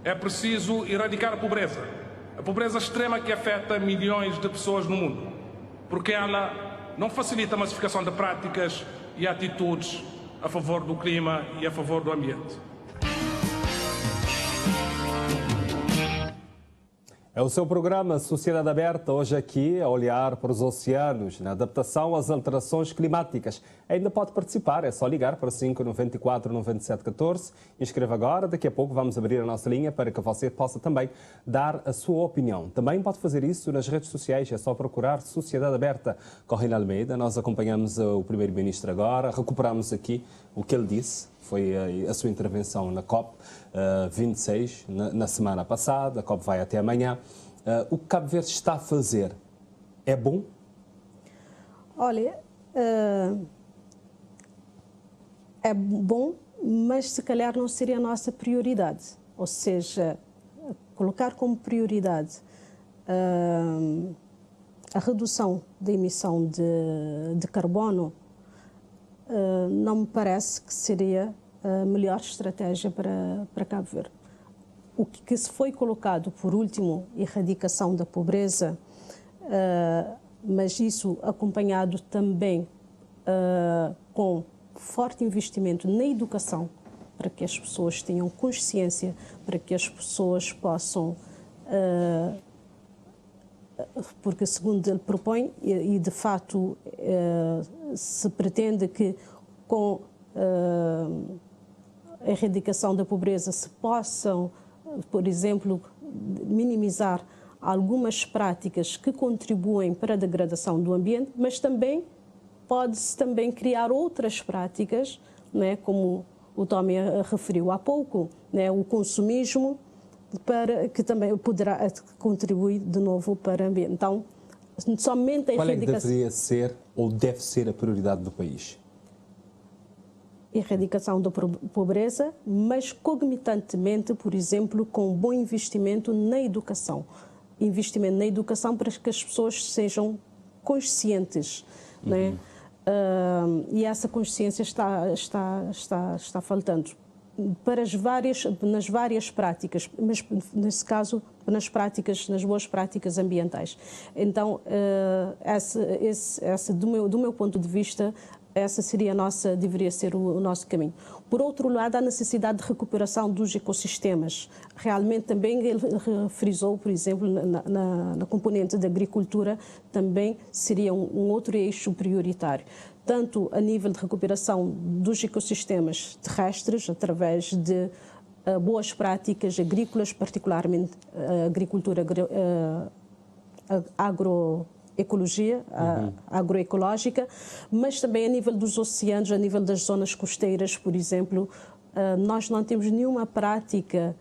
Speaker 8: é preciso erradicar a pobreza extrema que afeta milhões de pessoas no mundo, porque ela não facilita a massificação de práticas e atitudes a favor do clima e a favor do ambiente.
Speaker 1: É o seu programa Sociedade Aberta, hoje aqui a olhar para os oceanos, na adaptação às alterações climáticas. Ainda pode participar, é só ligar para 594 97 14. Inscreva agora, daqui a pouco vamos abrir a nossa linha para que você possa também dar a sua opinião. Também pode fazer isso nas redes sociais, é só procurar Sociedade Aberta. Corrine Almeida, nós acompanhamos o Primeiro-Ministro agora, recuperamos aqui o que ele disse. Foi a sua intervenção na COP26, na semana passada. A COP vai até amanhã. O que Cabo Verde está a fazer é bom?
Speaker 3: Olha, é bom, mas se calhar não seria a nossa prioridade. Ou seja, colocar como prioridade a redução da emissão de carbono não me parece que seria a melhor estratégia para Cabo Verde. O que se foi colocado, por último, erradicação da pobreza, mas isso acompanhado também com forte investimento na educação, para que as pessoas tenham consciência, para que as pessoas possam, porque segundo ele propõe, e de facto se pretende que com a erradicação da pobreza se possam, por exemplo, minimizar algumas práticas que contribuem para a degradação do ambiente, mas também pode-se também criar outras práticas, né, como o Tommy referiu há pouco, né, o consumismo, que também poderá contribuir de novo para o ambiente. Então, somente a
Speaker 1: Qual
Speaker 3: erradicação...
Speaker 1: é que deveria ser ou deve ser a prioridade do país?
Speaker 3: Erradicação da pobreza, mas concomitantemente, por exemplo, com um bom investimento na educação. Investimento na educação para que as pessoas sejam conscientes, né? E essa consciência está faltando nas várias práticas, mas nesse caso nas boas práticas ambientais. Então, do meu ponto de vista, essa deveria ser o nosso caminho. Por outro lado, a necessidade de recuperação dos ecossistemas. Realmente também ele frisou, por exemplo, na componente da agricultura, também seria um outro eixo prioritário. Tanto a nível de recuperação dos ecossistemas terrestres, através de boas práticas agrícolas, particularmente a agricultura agroecologia, agroecológica, mas também a nível dos oceanos, a nível das zonas costeiras, por exemplo, nós não temos nenhuma prática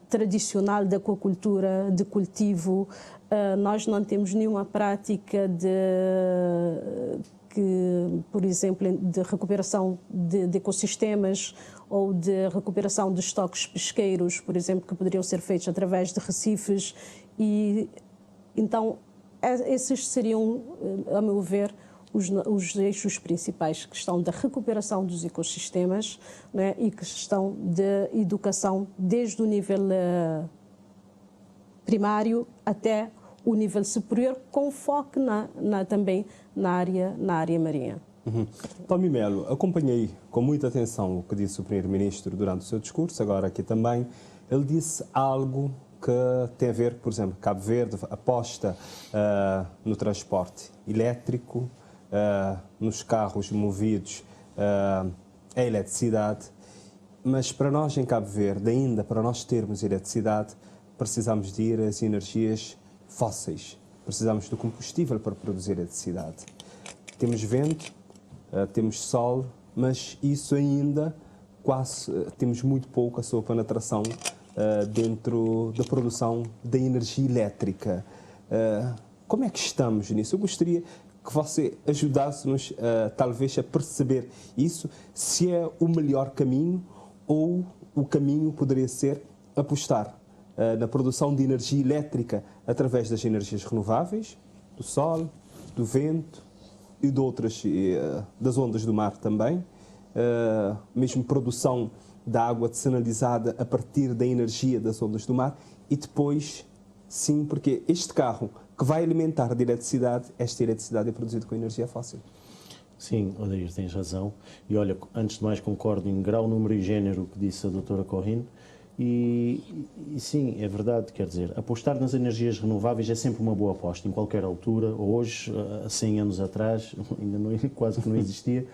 Speaker 3: tradicional de aquacultura, de cultivo, nós não temos nenhuma prática por exemplo, de recuperação de ecossistemas ou de recuperação de estoques pesqueiros, por exemplo, que poderiam ser feitos através de recifes. E então esses seriam, a meu ver, os eixos principais, questão da recuperação dos ecossistemas, né, e questão de educação desde o nível primário até o nível superior, com foco também na área marinha.
Speaker 1: Tommy Melo, acompanhei com muita atenção o que disse o Primeiro-Ministro durante o seu discurso, agora aqui também. Ele disse algo que tem a ver, por exemplo, Cabo Verde aposta no transporte elétrico, nos carros movidos a eletricidade, mas para nós em Cabo Verde, ainda para nós termos eletricidade, precisamos de ir às energias fósseis, precisamos do combustível para produzir eletricidade. Temos vento, temos sol, mas isso ainda temos muito pouco a sua penetração dentro da produção da energia elétrica. Como é que estamos nisso? Eu gostaria que você ajudasse-nos talvez a perceber isso, se é o melhor caminho ou o caminho poderia ser apostar na produção de energia elétrica através das energias renováveis, do sol, do vento e de outras, das ondas do mar também, mesmo produção da água desanalisada a partir da energia das ondas do mar e depois, sim, porque este carro que vai alimentar de eletricidade, esta eletricidade é produzida com energia fóssil.
Speaker 2: Sim, Odair, tens razão. E olha, antes de mais concordo em grau, número e género que disse a doutora Corrine. E sim, é verdade, quer dizer, apostar nas energias renováveis é sempre uma boa aposta, em qualquer altura. Hoje, há 100 anos atrás, ainda não, quase que não existia,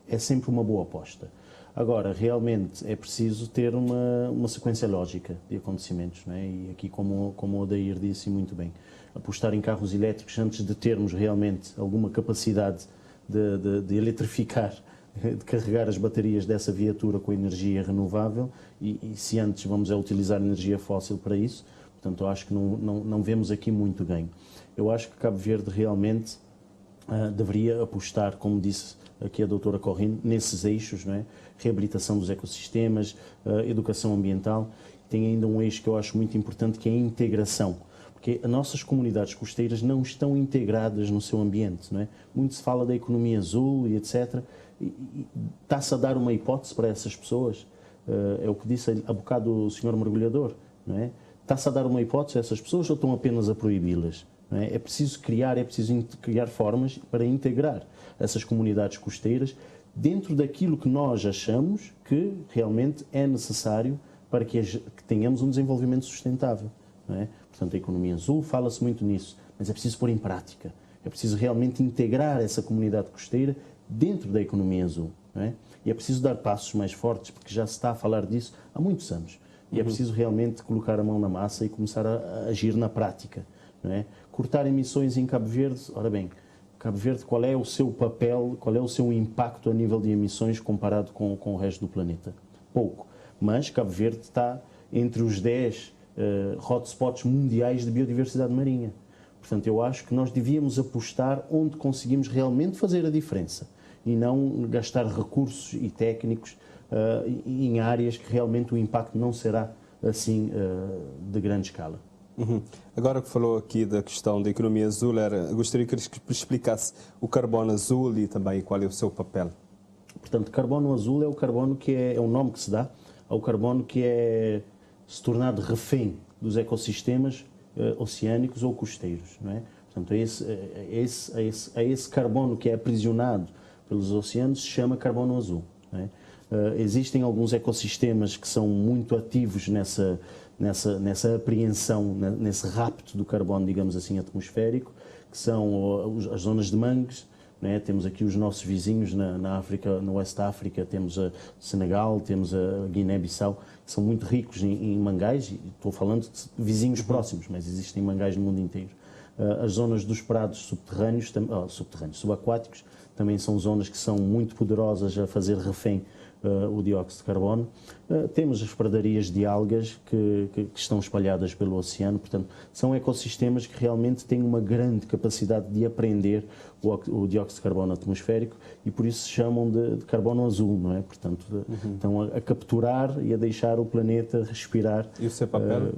Speaker 2: é sempre uma boa aposta. Agora, realmente, é preciso ter uma sequência lógica de acontecimentos, não é? E aqui, como o Odair disse muito bem, apostar em carros elétricos antes de termos realmente alguma capacidade de eletrificar, de carregar as baterias dessa viatura com energia renovável e se antes vamos utilizar energia fóssil para isso, portanto eu acho que não vemos aqui muito ganho. Eu acho que Cabo Verde realmente deveria apostar, como disse aqui a doutora Corrine, nesses eixos, não é? Reabilitação dos ecossistemas, educação ambiental. Tem ainda um eixo que eu acho muito importante, que é a integração. Porque as nossas comunidades costeiras não estão integradas no seu ambiente, não é? Muito se fala da economia azul e etc. E está-se a dar uma hipótese para essas pessoas. É o que disse há bocado o senhor mergulhador, não é? Está-se a dar uma hipótese a essas pessoas ou estão apenas a proibi-las? Não é? É preciso criar formas para integrar essas comunidades costeiras dentro daquilo que nós achamos que realmente é necessário para que tenhamos um desenvolvimento sustentável. Não é? Portanto, a economia azul fala-se muito nisso, mas é preciso pôr em prática. É preciso realmente integrar essa comunidade costeira dentro da economia azul. Não é? E é preciso dar passos mais fortes, porque já se está a falar disso há muitos anos. E é preciso realmente colocar a mão na massa e começar a agir na prática. Não é? Cortar emissões em Cabo Verde, ora bem, Cabo Verde, qual é o seu papel, qual é o seu impacto a nível de emissões comparado com o resto do planeta? Pouco. Mas Cabo Verde está entre os 10 hotspots mundiais de biodiversidade marinha. Portanto, eu acho que nós devíamos apostar onde conseguimos realmente fazer a diferença e não gastar recursos e técnicos em áreas que realmente o impacto não será assim de grande escala.
Speaker 1: Agora que falou aqui da questão da economia azul, gostaria que explicasse o carbono azul e também qual é o seu papel.
Speaker 2: Portanto, carbono azul é o carbono que é o nome que se dá ao carbono que é se tornado refém dos ecossistemas oceânicos ou costeiros, não é? Portanto, esse carbono que é aprisionado pelos oceanos se chama carbono azul. Não é? Existem alguns ecossistemas que são muito ativos nessa apreensão, nesse rapto do carbono, digamos assim, atmosférico, que são as zonas de mangues. Não é? Temos aqui os nossos vizinhos na África, no Oeste da África, temos a Senegal, temos a Guiné-Bissau, que são muito ricos em mangais, e estou falando de vizinhos próximos, mas existem mangais no mundo inteiro. As zonas dos prados subaquáticos, também são zonas que são muito poderosas a fazer refém o dióxido de carbono. Temos as pradarias de algas que estão espalhadas pelo oceano, portanto, são ecossistemas que realmente têm uma grande capacidade de apreender o dióxido de carbono atmosférico e por isso se chamam de carbono azul, não é? Portanto, estão a capturar e a deixar o planeta respirar.
Speaker 1: E o seu papel?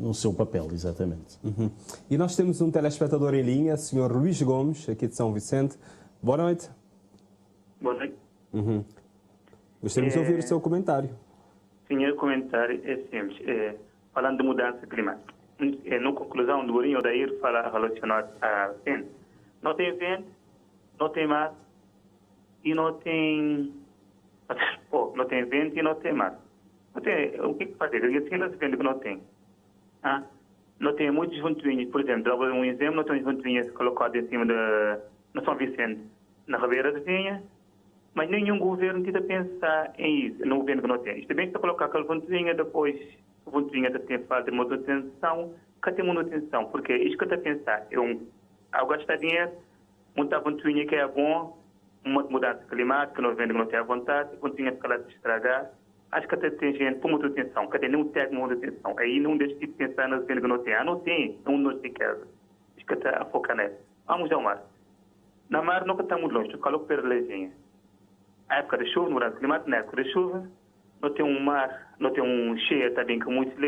Speaker 2: No seu papel, exatamente.
Speaker 1: E nós temos um telespectador em linha, o Sr. Luís Gomes, aqui de São Vicente. Boa noite.
Speaker 9: Boa noite.
Speaker 1: Gostaríamos de ouvir o seu comentário.
Speaker 9: Sim, o comentário é simples. Falando de mudança climática. Na conclusão do Ourinho Odair fala relacionado a vento. Não tem vento, não tem mar e não tem... não tem vento e não tem mar. Não tem, o que fazer? E assim nós vendo que não tem. Não tem muitos ventoinhos, por exemplo, um exemplo, não tem ventoinhas colocadas em cima de São Vicente, na Ribeira de Vinha, mas nenhum governo tenta pensar em isso, no governo que não tem. Isto é bem que está a colocar aquela ventoinha, depois a ventoinha tem falta de manutenção, que tem manutenção, porque isto que está a pensar é ao gastar dinheiro, montar a ventoinha que é bom, uma mudança climática, não vendo que não tem a vontade, a ventoinha fica lá a se estragar. Acho que até tem gente por manutenção, que até nenhum técnico de manutenção. Aí não deixa de pensar nas coisas que não tem. Não tem, não nos de casa. Acho que está a focar nisso. Vamos ao mar. Na mar nunca está muito longe, calor pela leginha. A época da chuva, mudança climática, na época da chuva, não tem um mar, não tem cheia também com muitos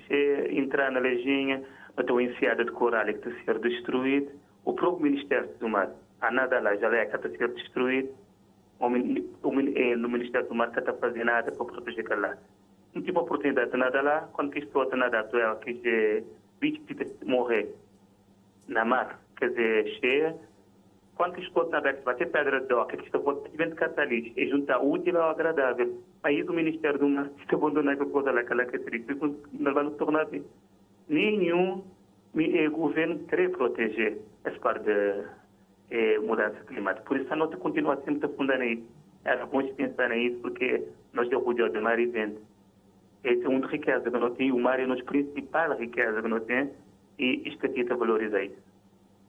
Speaker 9: cheia, entrar na leginha, não tem uma enseada de coral que está a ser destruído. O próprio Ministério do Mar, a nada lá, já é que está a ser destruído. No Ministério do Mar está a fazer nada para proteger aquilo lá. Não tive a oportunidade de nadar lá, quando quis para nadar, quis morrer na mar, quer dizer, cheia. Quando quis para nadar, vai ter pedra de oca, que está vendo catalis, é juntar útil ao agradável. Aí o Ministério do Mar está abandonando a coisa lá, aquela que é triste, não vai nos tornar nenhum governo querer proteger essa parte de mudança climática. Por isso, a nota continua sempre a fundar nisso. Era bom pensar nisso, porque nós temos rodeado de mar e vento. Esse é uma riqueza que nós temos. O mar é a nossa principal riqueza que nós temos e isto aqui está a valorizar isso.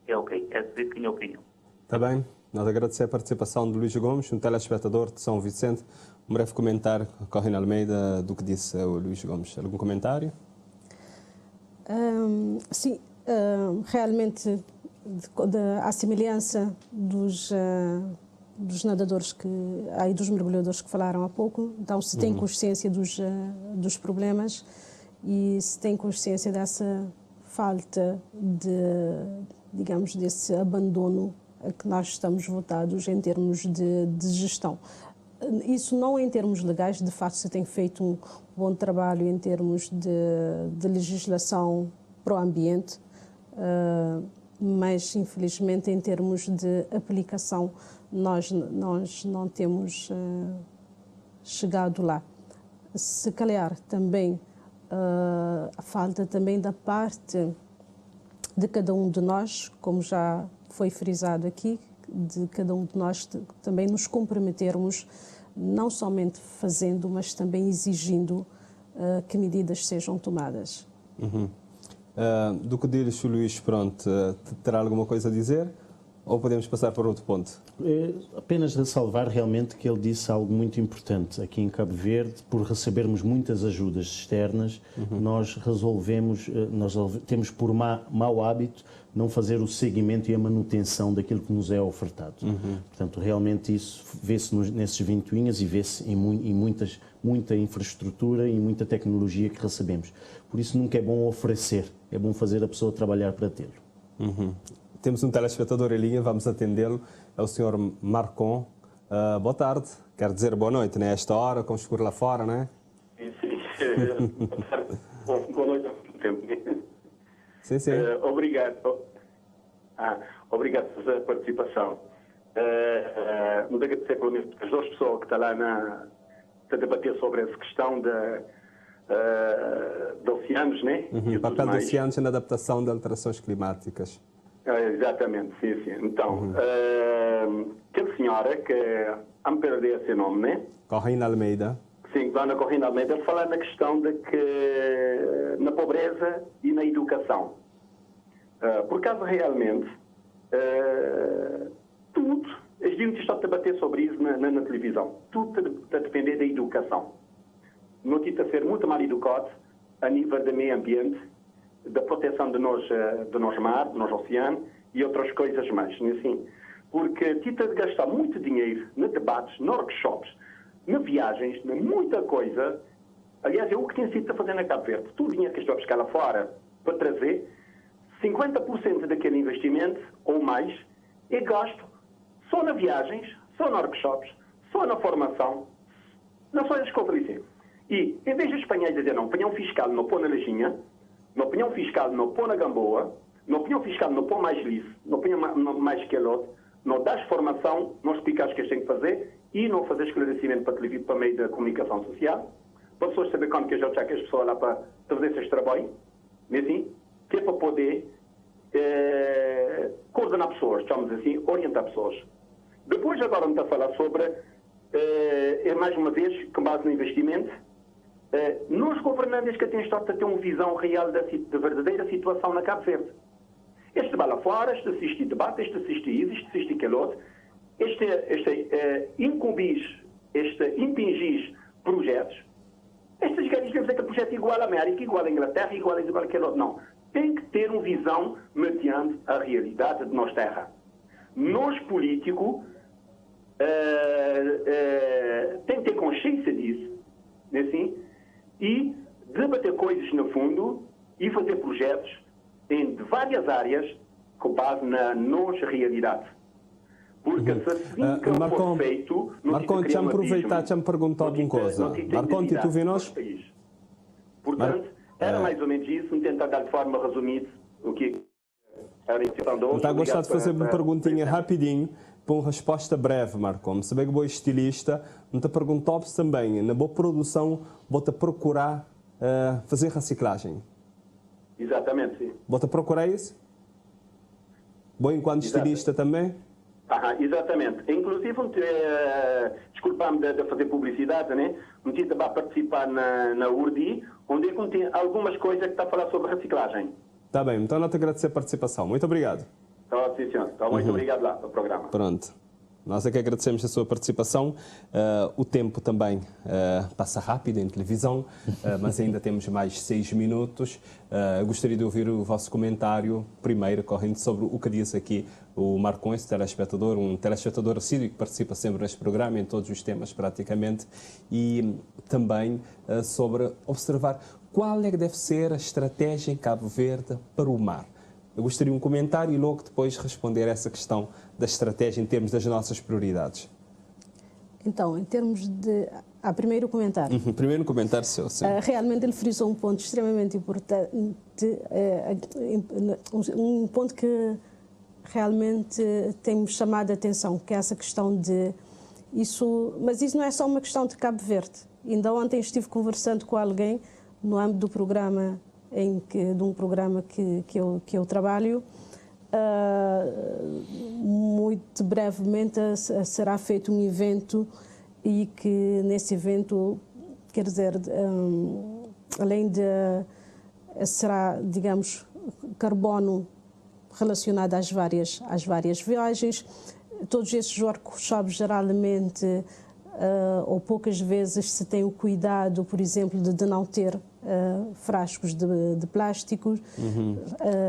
Speaker 9: É ok. Essa é a minha opinião.
Speaker 1: Está bem. Nós agradecemos a participação de Luís Gomes, um telespectador de São Vicente. Um breve comentário, Corrine Almeida, do que disse o Luís Gomes. Algum comentário?
Speaker 3: Sim, realmente, à semelhança dos nadadores e dos mergulhadores que falaram há pouco, então se tem consciência dos problemas e se tem consciência dessa falta digamos, desse abandono a que nós estamos votados em termos de gestão. Isso não em termos legais, de facto se tem feito um bom trabalho em termos de legislação para o ambiente, mas infelizmente em termos de aplicação nós não temos chegado lá. Se calhar também a falta também da parte de cada um de nós, como já foi frisado aqui, de cada um de nós também nos comprometermos, não somente fazendo, mas também exigindo que medidas sejam tomadas.
Speaker 1: Do que diz o Luís, pronto, terá alguma coisa a dizer? Ou podemos passar para outro ponto?
Speaker 2: Apenas ressalvar realmente que ele disse algo muito importante. Aqui em Cabo Verde, por recebermos muitas ajudas externas, nós temos por mau hábito não fazer o seguimento e a manutenção daquilo que nos é ofertado. Portanto, realmente isso vê-se nesses ventoinhas e vê-se em muita infraestrutura e muita tecnologia que recebemos. Por isso nunca é bom oferecer, é bom fazer a pessoa trabalhar para tê-lo.
Speaker 1: Temos um telespectador em linha, vamos atendê-lo. É o Sr. Marcon. Boa tarde. Quero dizer boa noite, né? Esta hora, com o escuro lá fora, né?
Speaker 10: Sim. Boa noite ao mesmo tempo.
Speaker 1: Sim.
Speaker 10: Obrigado. Obrigado pela sua participação. Muito agradecer pelo menos as duas pessoas que estão lá a debater sobre essa questão de oceanos, né?
Speaker 1: O papel dos oceanos na adaptação de alterações climáticas.
Speaker 10: Exatamente, sim. Então, aquela senhora que a me perder esse nome, né?
Speaker 1: Corrina Almeida.
Speaker 10: Sim, Dona Corrina Almeida, falar na questão de que na pobreza e na educação. Por causa realmente, tudo, as gente está a debater sobre isso na televisão, tudo está a depender da educação. Não está a ser muito mal educado a nível do meio ambiente, da proteção de nós mar, do nosso oceano e outras coisas mais, assim. Porque tita de gastar muito dinheiro em debates, em workshops, em viagens, em muita coisa. Aliás, é o que tem sido a fazer na Cabo Verde. Todo o dinheiro que estou a buscar lá fora para trazer, 50% daquele investimento ou mais é gasto só nas viagens, só nos workshops, só na formação, não só as coisas assim. E, em vez de espanhóis dizer não, opinião fiscal não pôr na lejinha, na opinião fiscal não pôr na Gamboa, na opinião fiscal não pôr mais liso, na opinião mais que outro, não dás formação, não explicas o que eles têm que fazer e não fazer esclarecimento para meio da comunicação social, para as pessoas saberem como que já que as pessoas lá para fazer esses trabalhos, assim, que é para poder coordenar pessoas, chamamos assim, orientar pessoas. Depois agora vamos a falar sobre, mais uma vez, com base no investimento, nós governantes que têm estado a ter uma visão real da verdadeira situação na Cabo Verde. Este vai lá fora, este assiste debate, este assiste isso, este assiste aquele outro, impingis projetos. Estes gajos devem dizer que o projeto é igual à América, igual à Inglaterra, igual àquele outro. Não. Tem que ter uma visão mediante a realidade de nossa terra. Nós, políticos, tem que ter consciência disso, assim, e debater coisas no fundo e fazer projetos em várias áreas com base na nossa realidade. Porque se assim que for feito...
Speaker 1: Marcon, deixa-me aproveitar, deixa-me perguntar alguma coisa. Marcon, tu ouvi-nos?
Speaker 10: Portanto, era mais ou menos isso, me tentar dar de forma resumida o que era a intenção de hoje.
Speaker 1: Está a gostar de fazer uma perguntinha rapidinho, para uma resposta breve, Marcon. Se bem que boa estilista, me perguntou também, na boa produção, vou-te procurar fazer reciclagem.
Speaker 10: Exatamente, sim.
Speaker 1: Vou-te procurar isso? Bom, enquanto estilista também?
Speaker 10: Exatamente. Inclusive, desculpa-me de fazer publicidade, né? Um dia para participar na URDI, onde contém algumas coisas que está a falar sobre reciclagem.
Speaker 1: Está bem, então não te agradecer a participação. Muito obrigado.
Speaker 10: Sim, senhor. Muito obrigado lá pelo programa.
Speaker 1: Pronto. Nós é que agradecemos a sua participação. O tempo também passa rápido em televisão, mas ainda temos mais 6 minutos. Gostaria de ouvir o vosso comentário, primeiro, correndo sobre o que disse aqui o Marcões, telespectador, um telespectador assíduo que participa sempre neste programa, em todos os temas praticamente, e também sobre observar qual é que deve ser a estratégia em Cabo Verde para o mar. Eu gostaria de um comentário e logo depois responder a essa questão da estratégia em termos das nossas prioridades.
Speaker 3: Então, em termos de... primeiro comentário.
Speaker 1: Primeiro comentário seu, sim.
Speaker 3: Realmente ele frisou um ponto extremamente importante, um ponto que realmente tem-me chamado a atenção, que é essa questão de... Mas isso não é só uma questão de Cabo Verde. Ainda ontem estive conversando com alguém no âmbito do programa, de um programa que eu trabalho. Muito brevemente será feito um evento e que nesse evento, quer dizer, além de será, digamos, carbono relacionado às várias viagens, todos esses workshops geralmente ou poucas vezes se tem o cuidado, por exemplo, de não ter frascos de plástico.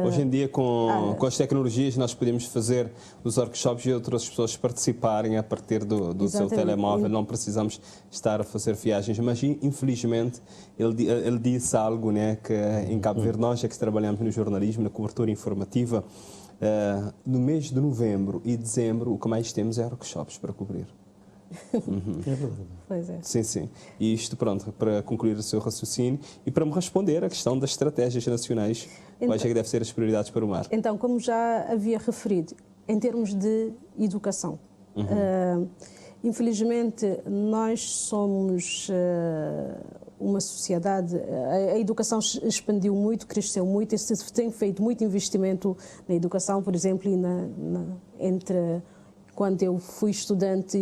Speaker 1: Hoje em dia, com as tecnologias, nós podemos fazer os workshops e outras pessoas participarem a partir do seu telemóvel. Não precisamos estar a fazer viagens. Mas, infelizmente, ele disse algo, né, que em Cabo Verde, nós é que trabalhamos no jornalismo, na cobertura informativa. No mês de novembro e dezembro, o que mais temos é workshops para cobrir.
Speaker 3: É verdade. Pois é.
Speaker 1: Sim, sim. E isto, pronto, para concluir o seu raciocínio e para me responder a questão das estratégias nacionais, quais é que devem ser as prioridades para o mar?
Speaker 3: Então, como já havia referido, em termos de educação, infelizmente nós somos uma sociedade, a educação expandiu muito, cresceu muito, e se tem feito muito investimento na educação, por exemplo, entre quando eu fui estudante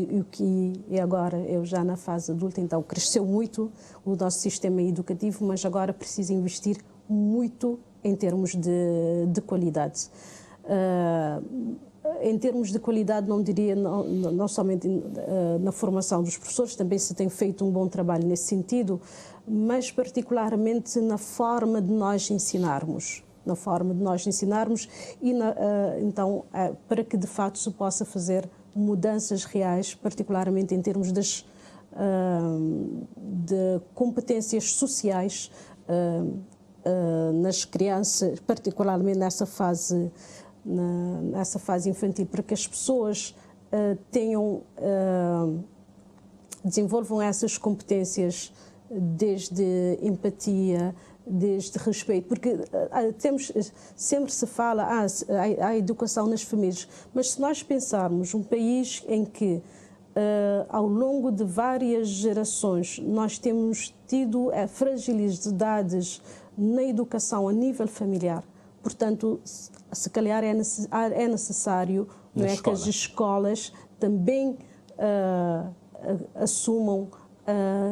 Speaker 3: e agora eu já na fase adulta, então cresceu muito o nosso sistema educativo, mas agora precisa investir muito em termos de qualidade. Em termos de qualidade, não diria não somente na formação dos professores, também se tem feito um bom trabalho nesse sentido, mas particularmente na forma de nós ensinarmos. E então para que de fato se possa fazer mudanças reais, particularmente em termos de competências sociais nas crianças, particularmente nessa fase infantil, para que as pessoas desenvolvam essas competências desde empatia, desde respeito, porque sempre se fala a educação nas famílias, mas se nós pensarmos um país em que ao longo de várias gerações nós temos tido fragilidades na educação a nível familiar, portanto, se calhar é necessário que as escolas também assumam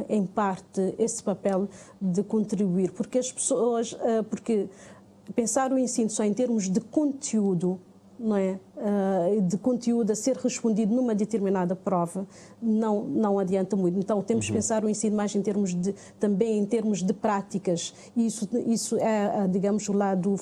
Speaker 3: em parte esse papel de contribuir, porque as pessoas, porque pensar o ensino só em termos de conteúdo, não é, de conteúdo a ser respondido numa determinada prova, não adianta muito. Então temos que pensar o ensino mais também em termos de práticas. E isso é, digamos, o lado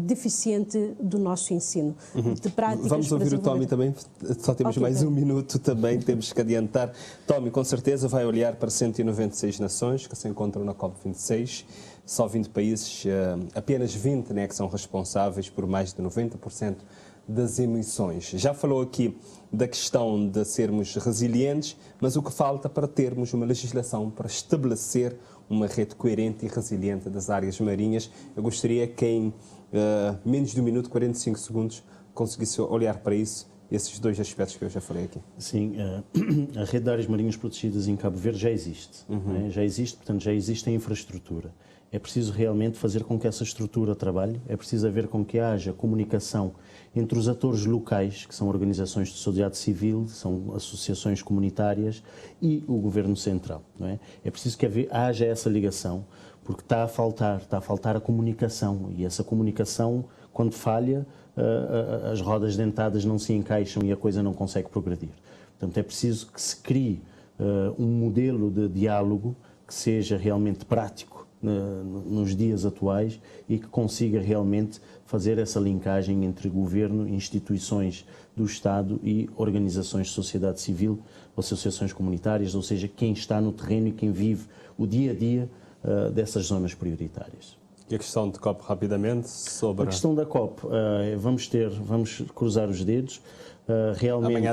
Speaker 3: deficiente do nosso ensino. De práticas.
Speaker 1: Vamos ouvir o Tommy também, só temos mais um minuto também, temos que adiantar. Tommy, com certeza vai olhar para 196 nações que se encontram na COP26, só 20 países, apenas 20 que são responsáveis por mais de 90% das emissões. Já falou aqui da questão de sermos resilientes, mas o que falta para termos uma legislação para estabelecer uma rede coerente e resiliente das áreas marinhas. Eu gostaria que em menos de 1 minuto, 45 segundos, conseguisse olhar para isso, esses dois aspectos que eu já falei aqui.
Speaker 2: Sim, a rede de áreas marinhas protegidas em Cabo Verde já existe. Não é? Já existe, portanto, já existe a infraestrutura. É preciso realmente fazer com que essa estrutura trabalhe, é preciso haver com que haja comunicação entre os atores locais, que são organizações de sociedade civil, são associações comunitárias, e o Governo Central. Não é? É preciso que haja essa ligação, porque está a faltar a comunicação, e essa comunicação quando falha, as rodas dentadas não se encaixam e a coisa não consegue progredir. Portanto, é preciso que se crie um modelo de diálogo que seja realmente prático nos dias atuais e que consiga realmente fazer essa linkagem entre governo, instituições do Estado e organizações de sociedade civil, associações comunitárias, ou seja, quem está no terreno e quem vive o dia a dia dessas zonas prioritárias.
Speaker 1: E a questão de COP, rapidamente, sobre...
Speaker 2: A questão da COP, vamos cruzar os dedos. Realmente,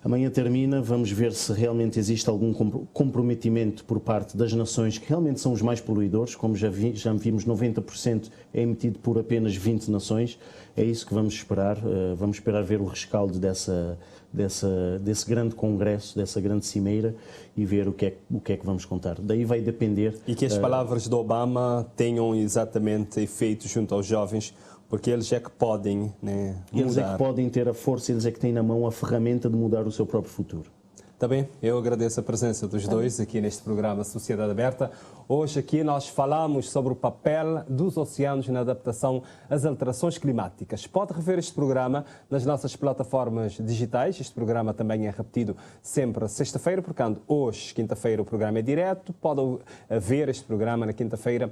Speaker 2: amanhã termina, vamos ver se realmente existe algum comprometimento por parte das nações que realmente são os mais poluidores, como já vimos, 90% é emitido por apenas 20 nações. É isso que vamos esperar ver o rescaldo desse grande congresso, dessa grande cimeira e ver o que é que vamos contar. Daí vai depender...
Speaker 1: E que as palavras do Obama tenham exatamente efeito junto aos jovens, porque eles é que podem, né, mudar.
Speaker 2: Eles é que podem ter a força, eles é que têm na mão a ferramenta de mudar o seu próprio futuro.
Speaker 1: Está bem, eu agradeço a presença dos dois aqui neste programa Sociedade Aberta. Hoje aqui nós falamos sobre o papel dos oceanos na adaptação às alterações climáticas. Pode rever este programa nas nossas plataformas digitais. Este programa também é repetido sempre sexta-feira, portanto, hoje, quinta-feira, o programa é direto. Pode ver este programa na quinta-feira,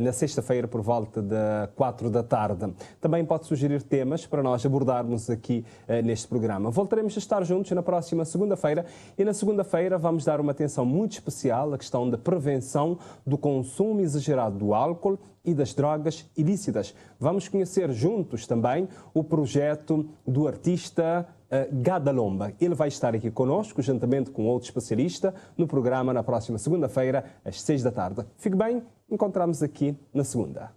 Speaker 1: na sexta-feira, por volta de 4 da tarde. Também pode sugerir temas para nós abordarmos aqui neste programa. Voltaremos a estar juntos na próxima segunda-feira. E na segunda-feira vamos dar uma atenção muito especial à questão da prevenção do consumo exagerado do álcool e das drogas ilícitas. Vamos conhecer juntos também o projeto do artista Gadalomba. Ele vai estar aqui conosco, juntamente com outro especialista, no programa na próxima segunda-feira, às 6 da tarde. Fique bem, encontramos aqui na segunda.